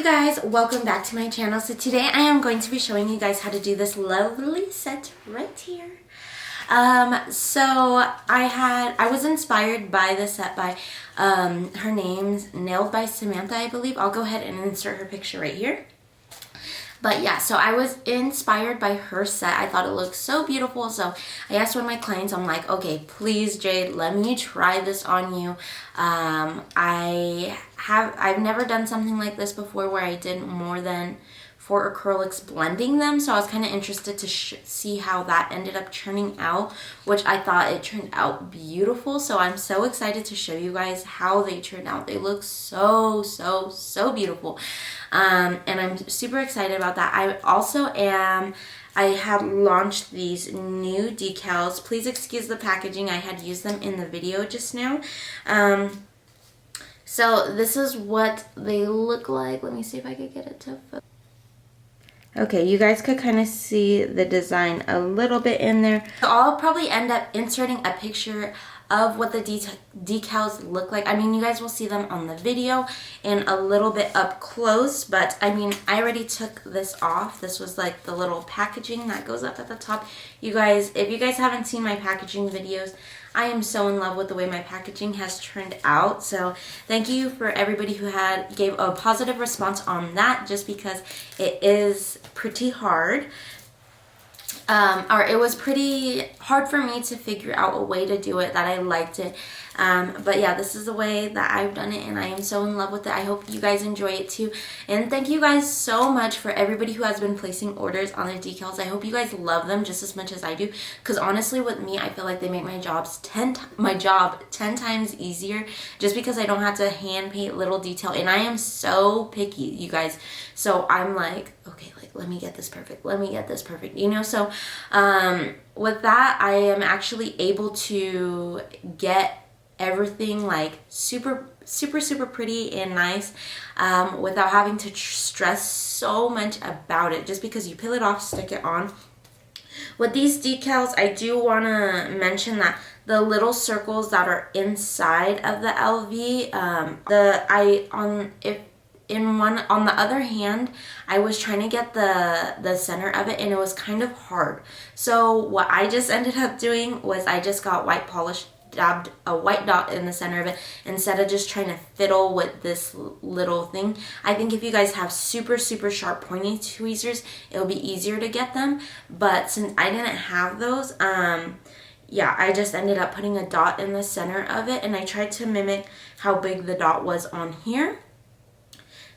guys, welcome back to my channel. So today I am going to be showing you guys how to do this lovely set right here. So I was inspired by the set by her name's Nailed by Samantha, I believe. I'll go ahead and insert her picture right here. But yeah, so I was inspired by her set. I thought it looked so beautiful. So I asked one of my clients, I'm like, okay, please Jade, let me try this on you. I've never done something like this before where I did more than 4 acrylics blending them, so I was kind of interested to see how that ended up turning out, which I thought it turned out beautiful. So I'm so excited to show you guys how they turned out. They look so beautiful, and I'm super excited about that. I had launched these new decals. Please excuse the packaging. I had used them in the video just now. So this is what they look like. Let me see if I could get it to focus. Okay, you guys could kind of see the design a little bit in there. So I'll probably end up inserting a picture of what the decals look like. I mean, you guys will see them on the video and a little bit up close, but I mean, I already took this off. This was like the little packaging that goes up at the top. You guys, if you guys haven't seen my packaging videos, I am so in love with the way my packaging has turned out. So thank you for everybody who gave a positive response on that, just because it is pretty hard. Or it was pretty hard for me to figure out a way to do it that I liked it. But yeah, this is the way that I've done it, and I am so in love with it. I hope you guys enjoy it too. And thank you guys so much for everybody who has been placing orders on their decals. I hope you guys love them just as much as I do, because honestly with me, I feel like they make my job 10 times easier, just because I don't have to hand paint little detail. And I am so picky, you guys. So I'm like, okay, like, let me get this perfect. Let me get this perfect, you know? So with that, I am actually able to get everything like super pretty and nice, without having to stress so much about it, just because you peel it off, stick it on. With these decals, I do want to mention that the little circles that are inside of the LV, on the other hand, I was trying to get the center of it, and it was kind of hard. So what I just ended up doing was I just got white polish, dabbed a white dot in the center of it, instead of just trying to fiddle with this little thing. I think if you guys have super sharp pointy tweezers, it'll be easier to get them. But since I didn't have those, yeah, I just ended up putting a dot in the center of it, and I tried to mimic how big the dot was on here,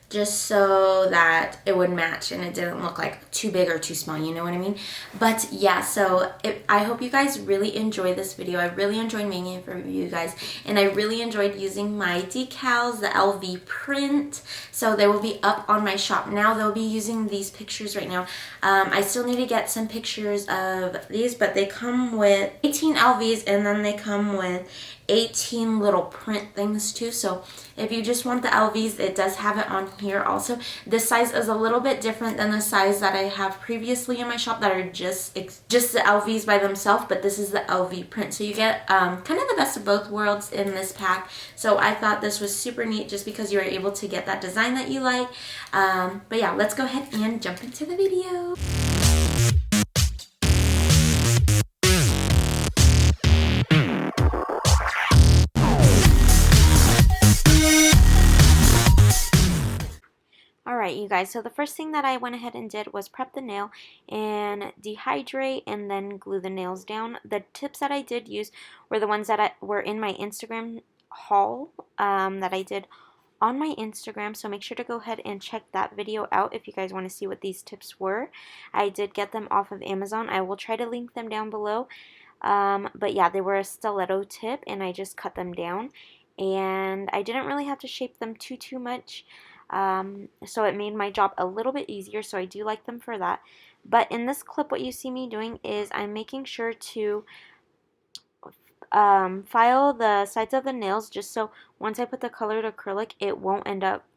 just so that it would match and it didn't look like too big or too small, you know what I mean? But yeah, so I hope you guys really enjoy this video. I really enjoyed making it for you guys, and I really enjoyed using my decals, the LV print. So they will be up on my shop now. They'll be using these pictures right now. I still need to get some pictures of these, but they come with 18 LVs, and then they come with 18 little print things too. So if you just want the LVs, it does have it on here also. This size is a little bit different than the size that I have previously in my shop that are just the LVs by themselves, but this is the LV print. So you get kind of the best of both worlds in this pack. So I thought this was super neat, just because you were able to get that design that you like. But yeah, let's go ahead and jump into the video. Alright, you guys, so the first thing that I went ahead and did was prep the nail and dehydrate and then glue the nails down. The tips that I did use were the ones that were in my Instagram haul that I did on my Instagram, so make sure to go ahead and check that video out if you guys want to see what these tips were. I did get them off of Amazon. I will try to link them down below. But yeah, they were a stiletto tip, and I just cut them down, and I didn't really have to shape them too much. So it made my job a little bit easier, so I do like them for that. But in this clip, what you see me doing is I'm making sure to file the sides of the nails, just so once I put the colored acrylic,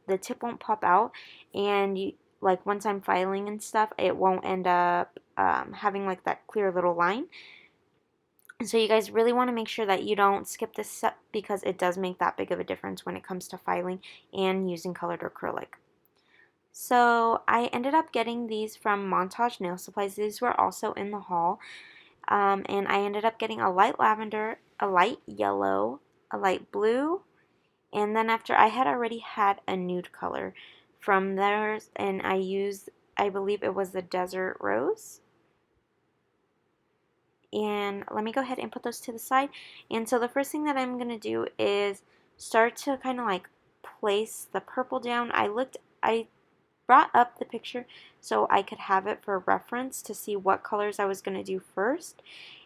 the tip won't pop out, and like once I'm filing and stuff, it won't end up having like that clear little line. So you guys really want to make sure that you don't skip this step, because it does make that big of a difference when it comes to filing and using colored acrylic. So I ended up getting these from Montage Nail Supplies. These were also in the haul. And I ended up getting a light lavender, a light yellow, a light blue, and then after I had already had a nude color from theirs, and I used, I believe it was the Desert Rose. And let me go ahead and put those to the side. And so the first thing that I'm going to do is start to kind of like place the purple down. I brought up the picture so I could have it for reference to see what colors I was going to do first.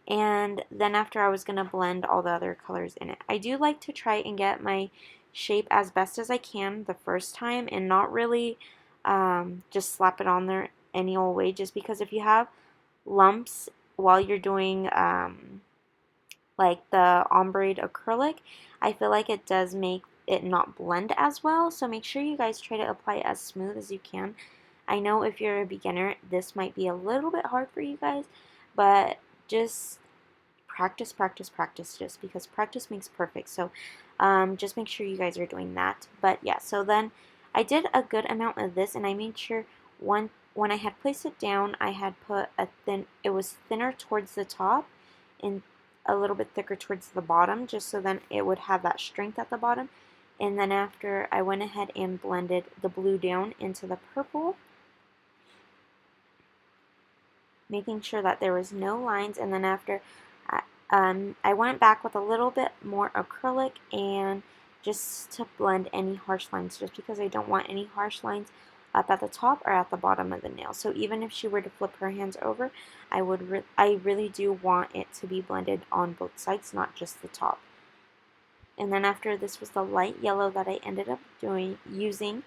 And then after I was going to blend all the other colors in it. I do like to try and get my shape as best as I can the first time and not really just slap it on there any old way, just because if you have lumps while you're doing like the ombre acrylic, I feel like it does make it not blend as well. So make sure you guys try to apply it as smooth as you can. I know if you're a beginner, this might be a little bit hard for you guys, but just practice, practice, practice, just because practice makes perfect. So just make sure you guys are doing that. But yeah, so then I did a good amount of this, and I made sure when I had placed it down, I had put it was thinner towards the top and a little bit thicker towards the bottom, just so then it would have that strength at the bottom. And then after, I went ahead and blended the blue down into the purple, making sure that there was no lines. And then after, I went back with a little bit more acrylic and just to blend any harsh lines, just because I don't want any harsh lines up at the top or at the bottom of the nail. So even if she were to flip her hands over, I really do want it to be blended on both sides, not just the top. And then after, this was the light yellow that I ended up using,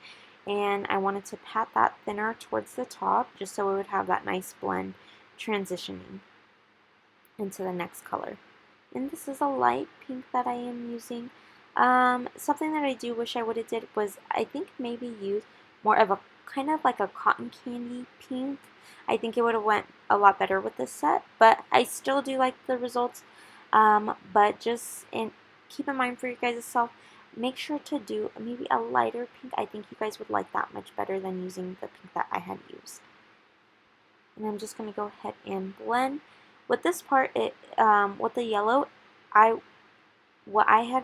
and I wanted to pat that thinner towards the top just so it would have that nice blend transitioning into the next color. And this is a light pink that I am using. Something that I do wish I would have did was, I think, maybe use more of a kind of like a cotton candy pink. I think it would have went a lot better with this set, but I still do like the results. But just keep in mind for you guys' self, make sure to do maybe a lighter pink. I think you guys would like that much better than using the pink that I had used. And I'm just going to go ahead and blend. With this part, with the yellow, what I had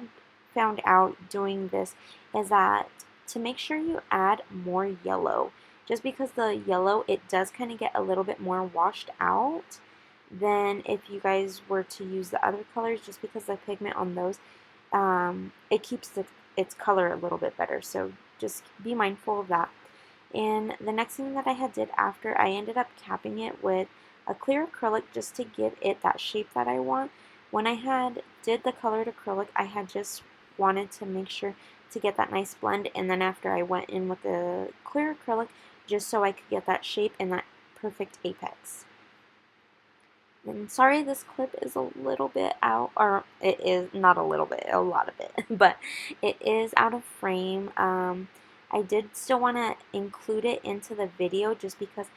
found out doing this is that to make sure you add more yellow, just because the yellow, it does kind of get a little bit more washed out than if you guys were to use the other colors, just because the pigment on those, it keeps its color a little bit better. So just be mindful of that. And the next thing that I had did after, I ended up capping it with a clear acrylic just to give it that shape that I want. When I had did the colored acrylic, I had just wanted to make sure to get that nice blend, and then after I went in with the clear acrylic just so I could get that shape and that perfect apex. And sorry, this clip is a little bit out, or it is not a little bit, a lot of it, but it is out of frame. I did still want to include it into the video just because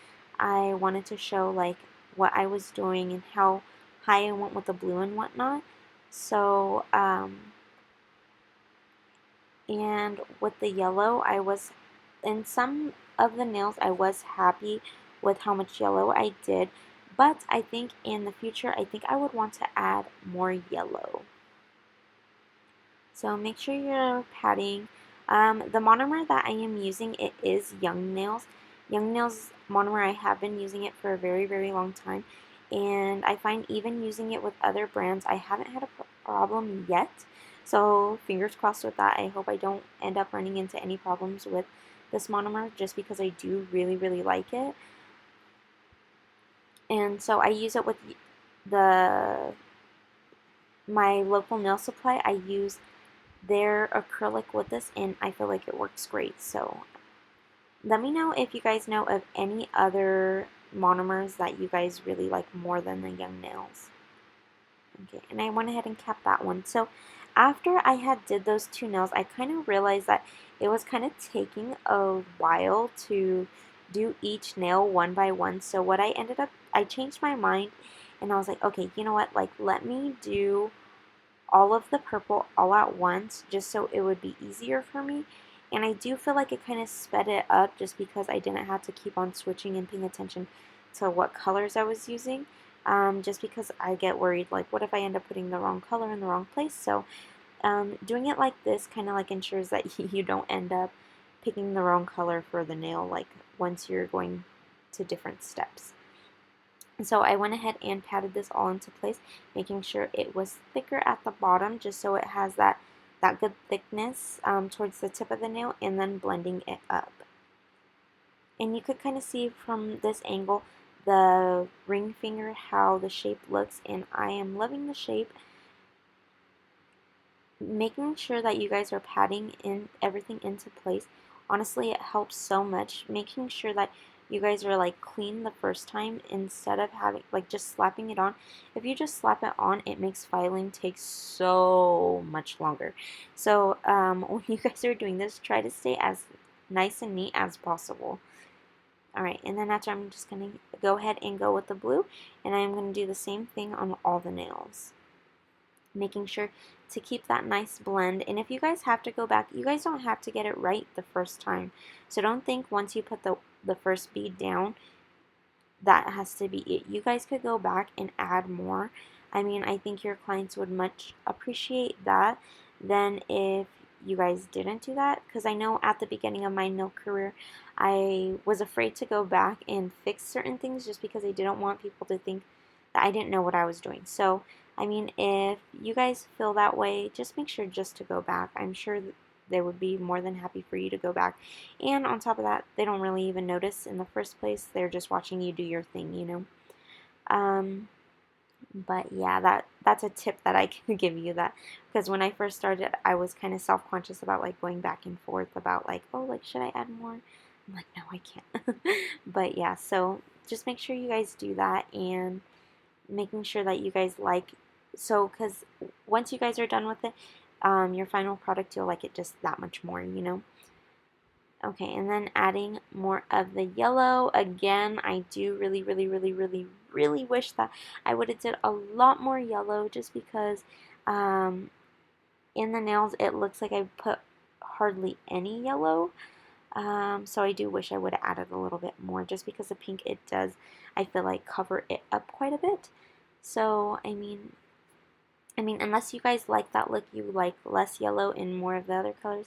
I wanted to show like what I was doing and how high I went with the blue and whatnot. So, and with the yellow, in some of the nails, I was happy with how much yellow I did. But I think in the future, I think I would want to add more yellow. So make sure you're patting. The monomer that I am using, it is Youngnails. Youngnails monomer, I have been using it for a very, very long time. And I find even using it with other brands, I haven't had a problem yet. So fingers crossed with that. I hope I don't end up running into any problems with this monomer, just because I do really, really like it. And so I use it with my local nail supply. I use their acrylic with this, and I feel like it works great. So let me know if you guys know of any other monomers that you guys really like more than the Youngnails. Okay, and I went ahead and capped that one. So after I had did those two nails, I kind of realized that it was kind of taking a while to do each nail one by one. So what I ended up, I changed my mind, and I was like, okay, you know what, like let me do all of the purple all at once, just so it would be easier for me. And I do feel like it kind of sped it up just because I didn't have to keep on switching and paying attention to what colors I was using. Just because I get worried, like, what if I end up putting the wrong color in the wrong place? So doing it like this kind of like ensures that you don't end up picking the wrong color for the nail, like once you're going to different steps. And so I went ahead and patted this all into place, making sure it was thicker at the bottom, just so it has that good thickness towards the tip of the nail, and then blending it up. And you could kind of see from this angle the ring finger how the shape looks, and I am loving the shape. Making sure that you guys are patting in everything into place, honestly, it helps so much. Making sure that you guys are like clean the first time instead of having like just slapping it on. If you just slap it on, it makes filing take so much longer. So when you guys are doing this, try to stay as nice and neat as possible. Alright, and then after, I'm just going to go ahead and go with the blue, and I'm going to do the same thing on all the nails. Making sure to keep that nice blend. And if you guys have to go back, you guys don't have to get it right the first time. So don't think once you put the first bead down, that has to be it. You guys could go back and add more. I mean, I think your clients would much appreciate that than if you guys didn't do that, because I know at the beginning of my nail career, I was afraid to go back and fix certain things just because I didn't want people to think that I didn't know what I was doing. So, I mean, if you guys feel that way, just make sure just to go back. I'm sure they would be more than happy for you to go back. And on top of that, they don't really even notice in the first place. They're just watching you do your thing, you know. But yeah, that's a tip that I can give you, that because when I first started, I was kind of self-conscious about like going back and forth about like, oh, like, should I add more? I'm like, no, I can't. But yeah, so just make sure you guys do that, and making sure that you guys like, so because once you guys are done with it, your final product, you'll like it just that much more, you know. Okay, and then adding more of the yellow. Again, I do really, really, really, really, really wish that I would have did a lot more yellow, just because in the nails it looks like I put hardly any yellow. So I do wish I would have added a little bit more, just because the pink, it does, I feel like, cover it up quite a bit. So, I mean, unless you guys like that look, you like less yellow and more of the other colors,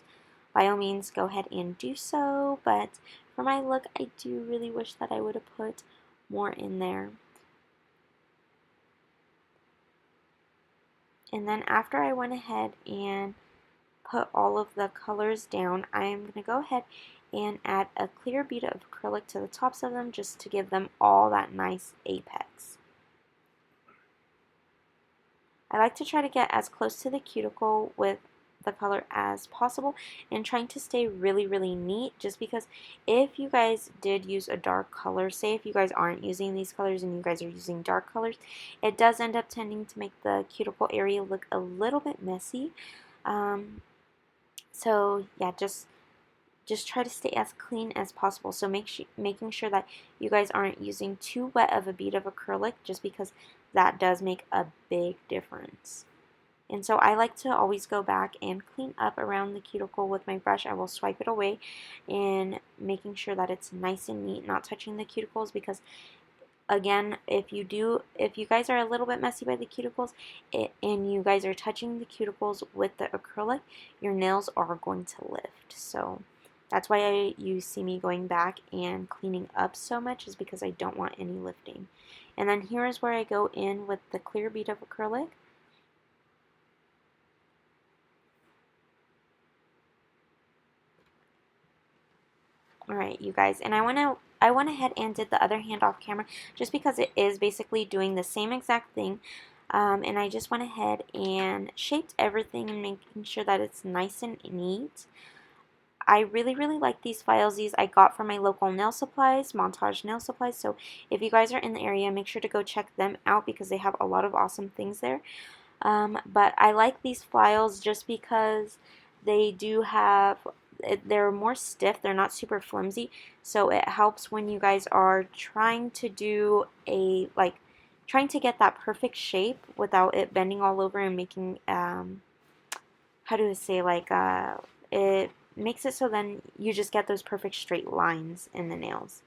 by all means, go ahead and do so. But for my look, I do really wish that I would have put more in there. And then after I went ahead and put all of the colors down, I'm going to go ahead and add a clear bead of acrylic to the tops of them, just to give them all that nice apex. I like to try to get as close to the cuticle with the color as possible, and trying to stay really, really neat, just because if you guys did use a dark color, say if you guys aren't using these colors and you guys are using dark colors, it does end up tending to make the cuticle area look a little bit messy. So yeah, just try to stay as clean as possible. So making sure that you guys aren't using too wet of a bead of acrylic, just because that does make a big difference. And so I like to always go back and clean up around the cuticle with my brush. I will swipe it away, and making sure that it's nice and neat, not touching the cuticles, because again, if you guys are a little bit messy by the cuticles, and you guys are touching the cuticles with the acrylic, your nails are going to lift. So that's why you see me going back and cleaning up so much, is because I don't want any lifting. And then here is where I go in with the clear bead of acrylic. Alright, you guys, and I went ahead and did the other hand off camera, just because it is basically doing the same exact thing. And I just went ahead and shaped everything and making sure that it's nice and neat. I really, really like these files. These I got from my local nail supplies, Montage Nail Supplies. So if you guys are in the area, make sure to go check them out, because they have a lot of awesome things there. But I like these files just because they do have, they're more stiff, they're not super flimsy, so it helps when you guys are trying to do a, like, trying to get that perfect shape without it bending all over and making, how do I say, like, it makes it so then you just get those perfect straight lines in the nails.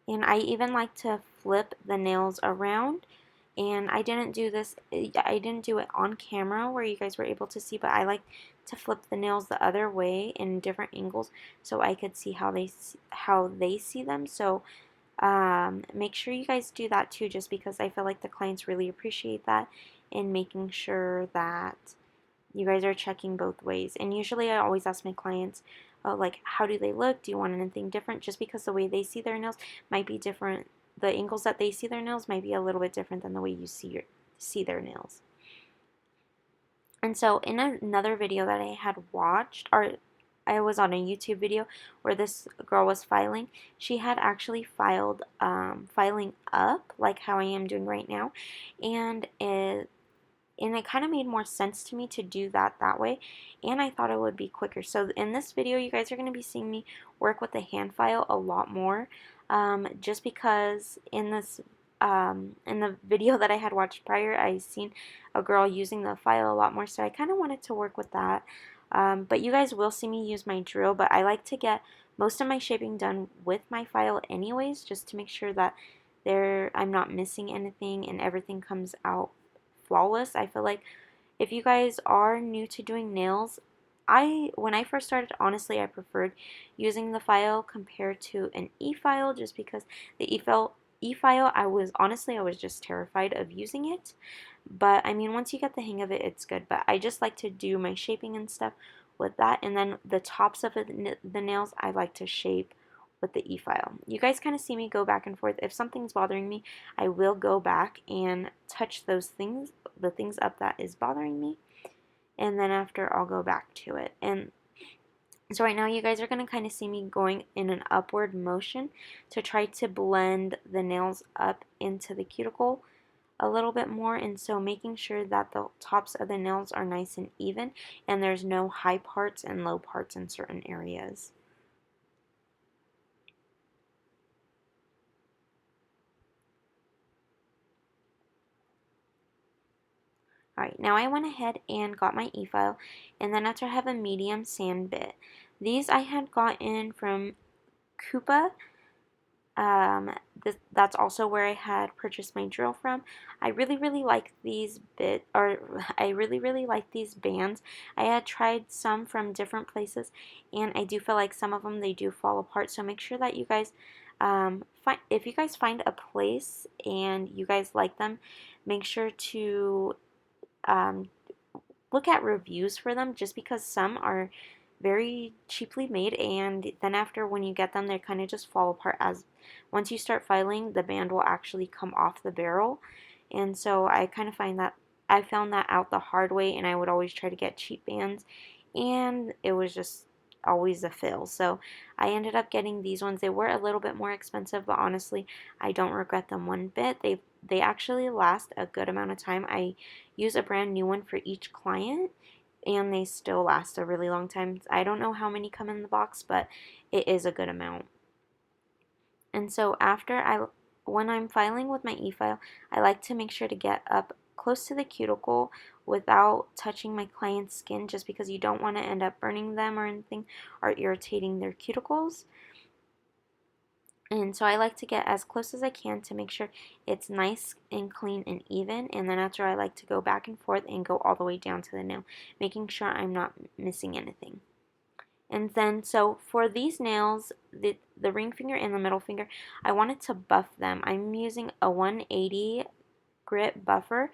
And I even like to flip the nails around. And I didn't do it on camera where you guys were able to see, but I like to flip the nails the other way in different angles so I could see how they see them. So make sure you guys do that too, just because I feel like the clients really appreciate that, and making sure that you guys are checking both ways. And usually I always ask my clients, oh, like, how do they look? Do you want anything different? Just because the way they see their nails might be different. The angles that they see their nails might be a little bit different than the way you see their nails. And so in another video that I had watched, or I was on a YouTube video where this girl was filing, she had actually filing up like how I am doing right now, and it kind of made more sense to me to do that way, and I thought it would be quicker. So in this video, you guys are going to be seeing me work with the hand file a lot more, just because in the video that I had watched prior, I seen a girl using the file a lot more, so I kind of wanted to work with that. But you guys will see me use my drill, but I like to get most of my shaping done with my file anyways, just to make sure that I'm not missing anything and everything comes out flawless. I feel like if you guys are new to doing nails, when I first started, honestly, I preferred using the file compared to an e-file, just because the e-file, I was just terrified of using it. But I mean, once you get the hang of it, it's good. But I just like to do my shaping and stuff with that, and then the tops of the nails I like to shape with the e-file. You guys kind of see me go back and forth. If something's bothering me, I will go back and touch the things up that is bothering me, and then after I'll go back to it. And so right now you guys are going to kind of see me going in an upward motion to try to blend the nails up into the cuticle a little bit more, and so making sure that the tops of the nails are nice and even and there's no high parts and low parts in certain areas. Alright, now I went ahead and got my e-file, and then after I have a medium sand bit. These I had gotten from Coupa. That's also where I had purchased my drill from. I really like these I really like these bands. I had tried some from different places, and I do feel like some of them, they do fall apart. So make sure that you guys if you guys find a place and you guys like them, make sure to look at reviews for them, just because some are very cheaply made, and then after, when you get them, they kind of just fall apart. As once you start filing, the band will actually come off the barrel. And so I kind of I found that out the hard way, and I would always try to get cheap bands, and it was just always a fail. So I ended up getting these ones. They were a little bit more expensive, but honestly, I don't regret them one bit. They actually last a good amount of time. I use a brand new one for each client, and they still last a really long time. I don't know how many come in the box, but it is a good amount. And so when I'm filing with my e-file, I like to make sure to get up close to the cuticle without touching my client's skin, just because you don't want to end up burning them or anything, or irritating their cuticles. And so I like to get as close as I can to make sure it's nice and clean and even. And then after, I like to go back and forth and go all the way down to the nail, making sure I'm not missing anything. And then, so for these nails, the ring finger and the middle finger, I wanted to buff them. I'm using a 180 grit buffer,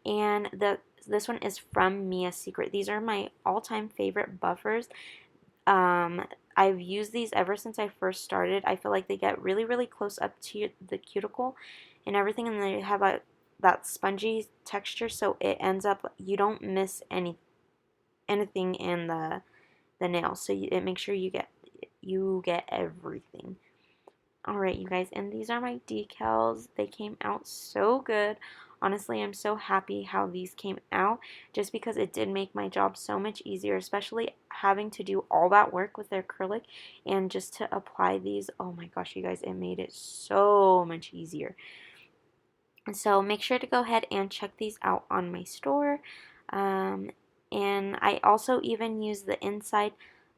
and this one is from Mia Secret. These are my all-time favorite buffers. I've used these ever since I first started. I feel like they get really close up to the cuticle and everything, and they have that spongy texture, so it ends up, you don't miss anything in the nail, so it makes sure you get everything. Alright, you guys, and these are my decals. They came out so good. Honestly, I'm so happy how these came out, just because it did make my job so much easier, especially having to do all that work with the acrylic and just to apply these. Oh my gosh, you guys, it made it so much easier. So make sure to go ahead and check these out on my store. And I also even use the inside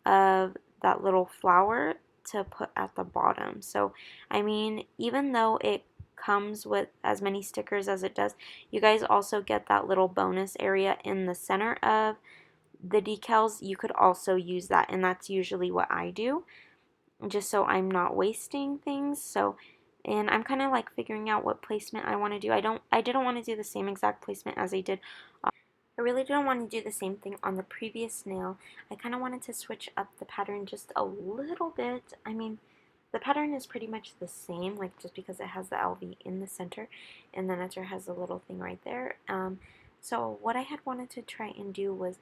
of that little flower to put at the bottom. So, I mean, even though it comes with as many stickers as it does, you guys also get that little bonus area in the center of the decals. You could also use that, and that's usually what I do, just so I'm not wasting things. So, and I'm kind of like figuring out what placement I want to do. I didn't want to do the same exact placement as I did. I really didn't want to do the same thing on the previous nail. I kind of wanted to switch up the pattern just a little bit. I mean, the pattern is pretty much the same, like just because it has the LV in the center, and then it has a little thing right there. So what I had wanted to try and do was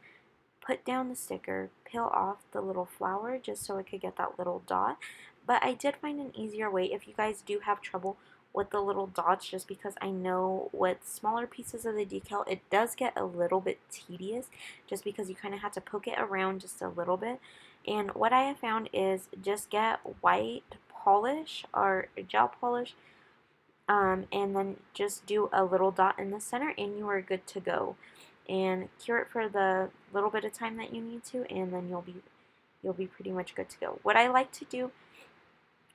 put down the sticker, peel off the little flower just so I could get that little dot. But I did find an easier way if you guys do have trouble with the little dots, just because I know with smaller pieces of the decal it does get a little bit tedious, just because you kind of have to poke it around just a little bit. And what I have found is just get white polish or gel polish, and then just do a little dot in the center and you are good to go. And cure it for the little bit of time that you need to, and then you'll be pretty much good to go. What I like to do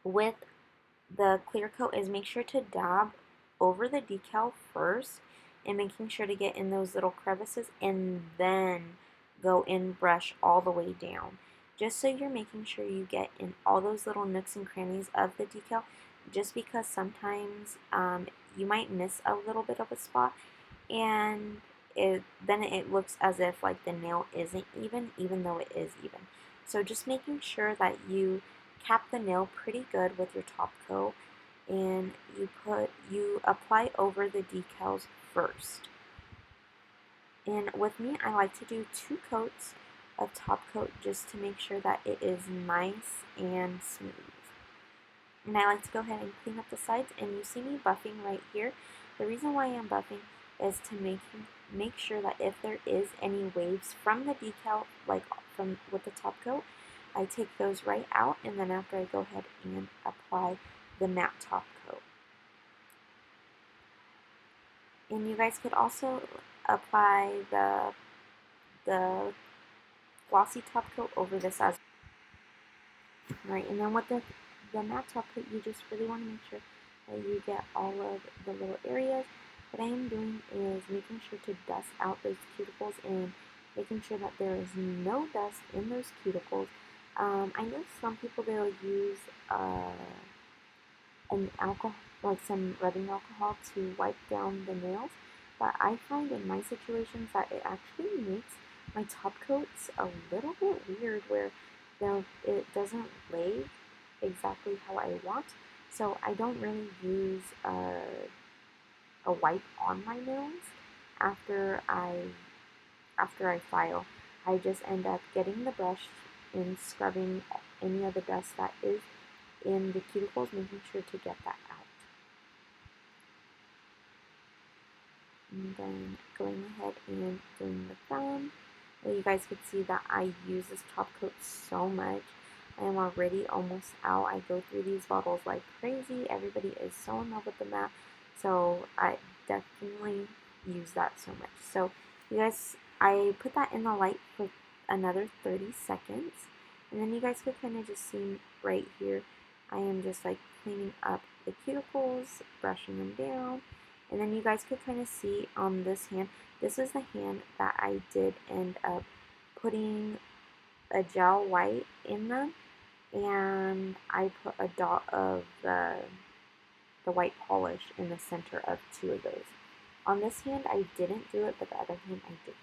with the clear coat is make sure to dab over the decal first, and making sure to get in those little crevices, and then go in brush all the way down, just so you're making sure you get in all those little nooks and crannies of the decal, just because sometimes you might miss a little bit of a spot, and then it looks as if like the nail isn't even though it is even. So just making sure that you cap the nail pretty good with your top coat, and you apply over the decals first. And with me, I like to do 2 coats of top coat just to make sure that it is nice and smooth. And I like to go ahead and clean up the sides, and you see me buffing right here. The reason why I'm buffing is to make sure that if there is any waves from the decal, like from with the top coat, I take those right out, and then after I go ahead and apply the matte top coat. And you guys could also apply the glossy top coat over this as well. Right, and then with the matte top coat, you just really want to make sure that you get all of the little areas. What I am doing is making sure to dust out those cuticles and making sure that there is no dust in those cuticles. I know some people, they'll use an alcohol, like some rubbing alcohol, to wipe down the nails, but I find in my situations that it actually makes my top coats a little bit weird, where it doesn't lay exactly how I want. So I don't really use a wipe on my nails after I file. I just end up getting the brush and scrubbing any of the dust that is in the cuticles, making sure to get that out. And then going ahead and doing the thumb. Well, you guys could see that I use this top coat so much. I am already almost out. I go through these bottles like crazy. Everybody is so in love with the matte, so I definitely use that so much. So you guys, I put that in the light for another 30 seconds, and then you guys could kind of just see right here, I am just like cleaning up the cuticles, brushing them down, and then you guys could kind of see on this hand, this is the hand that I did end up putting a gel white in them, and I put a dot of the white polish in the center of 2 of those. On this hand, I didn't do it, but the other hand, I did do it.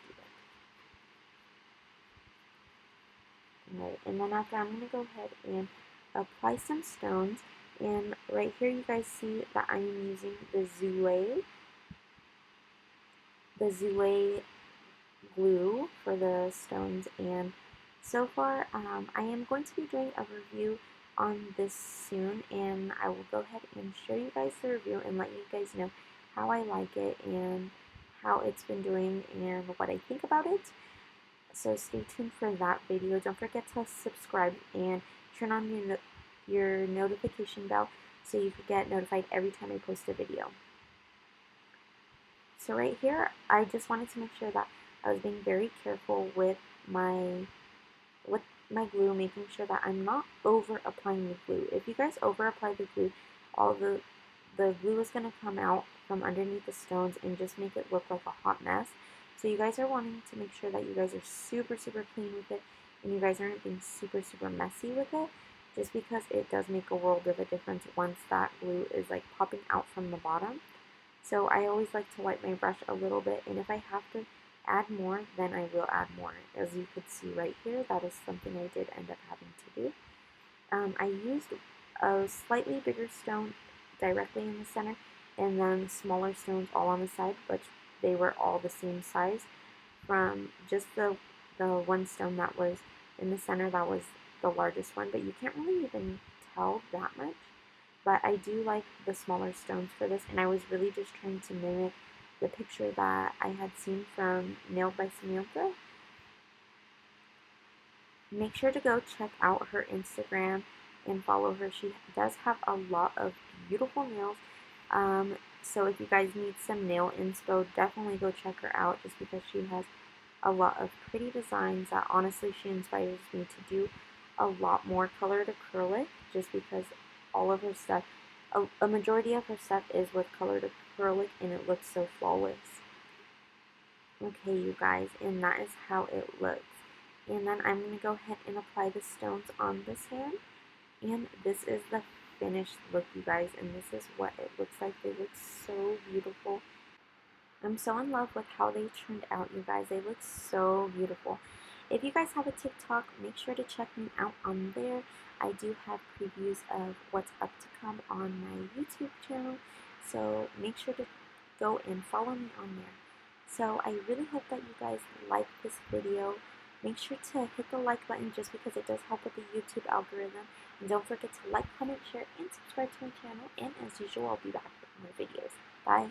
Right, and then after, I'm going to go ahead and apply some stones. And right here, you guys see that I am using the Zoué glue for the stones. And so far, I am going to be doing a review on this soon, and I will go ahead and show you guys the review and let you guys know how I like it and how it's been doing and what I think about it. So stay tuned for that video. Don't forget to subscribe and turn on your notification bell so you can get notified every time I post a video. So right here, I just wanted to make sure that I was being very careful with my glue, making sure that I'm not over applying the glue. If you guys over apply the glue, all the glue is going to come out from underneath the stones and just make it look like a hot mess. So you guys are wanting to make sure that you guys are super clean with it, and you guys aren't being super messy with it, just because it does make a world of a difference once that glue is like popping out from the bottom. So I always like to wipe my brush a little bit, and if I have to add more, then I will add more. As you could see right here, that is something I did end up having to do. I used a slightly bigger stone directly in the center, and then smaller stones all on the side, but they were all the same size. From just the one stone that was in the center, that was the largest one, but you can't really even tell that much. But I do like the smaller stones for this, and I was really just trying to mimic the picture that I had seen from Nailed by Samantha. Make sure to go check out her Instagram and follow her. She does have a lot of beautiful nails. So if you guys need some nail inspo, definitely go check her out, just because she has a lot of pretty designs that honestly she inspires me to do a lot more colored acrylic, just because all of her stuff, a majority of her stuff is with colored acrylic, and it looks so flawless. Okay, you guys, and that is how it looks. And then I'm going to go ahead and apply the stones on this hand. And this is the finished look, you guys. And this is what it looks like. They look so beautiful. I'm so in love with how they turned out, you guys. They look so beautiful. If you guys have a TikTok, make sure to check me out on there. I do have previews of what's up to come on my YouTube channel. So make sure to go and follow me on there. So I really hope that you guys like this video. Make sure to hit the like button, just because it does help with the YouTube algorithm. And don't forget to like, comment, share, and subscribe to my channel. And as usual, I'll be back with more videos. Bye.